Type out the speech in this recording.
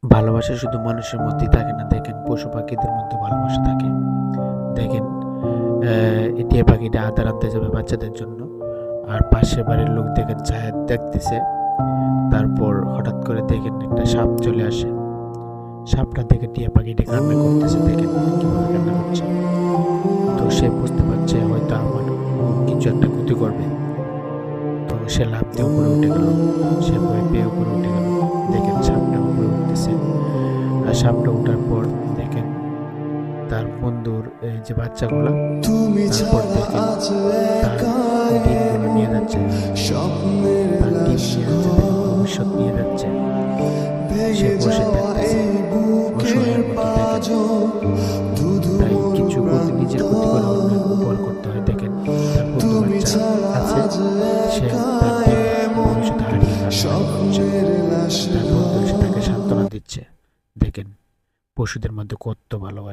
ভালোবাসা শুধু মানুষের মধ্যেই থাকে না, দেখেন পশু পাখিদের মধ্যে ভালোবাসা থাকে। দেখেন এই টিয়া পাখিটা আদার আনতে যাবে বাচ্চাদের জন্য, আর পাশের বাড়ির লোক দেখেন ছায়া দেখতেছে। তারপর হঠাৎ করে দেখেন একটা সাপ চলে আসে, সাপটা দেখে টিয়া পাখিটা কান্না করতেছে। দেখেন কিভাবে কান্না করছে। তো সে বুঝতে পারছে হয়তো আমার কিছু একটা ক্ষতি করবে। তো সে লাফ দিয়ে উপরে উঠে গেল, সে ভয় পেয়ে উপরে উঠে গেল। দেখেন সাপটা উপরে উঠতেছে, আর সাপটা ওঠার পর দেখেন তার বন্ধুর যে বাচ্চাগুলা, তারপর দেখেন তার ডিমগুলো নিয়ে যাচ্ছে, তার ডিম নিয়ে যাচ্ছে, দেখেন ভবিষ্যৎ নিয়ে যাচ্ছে। সে বসে থাকতেছে অসহায়ের মতো। দেখেন তাই কিছু করতে নিজের ক্ষতি করে অন্যের উপর করতে হয়। দেখেন তার বন্ধু বাচ্চা আছে, সে তার ডিম ভবিষ্যৎ হারিয়ে তার বন্ধু এসে তাকে সান্ত্বনা দিচ্ছে। দেখেন পশুদের মধ্যে কত ভালোবাসা।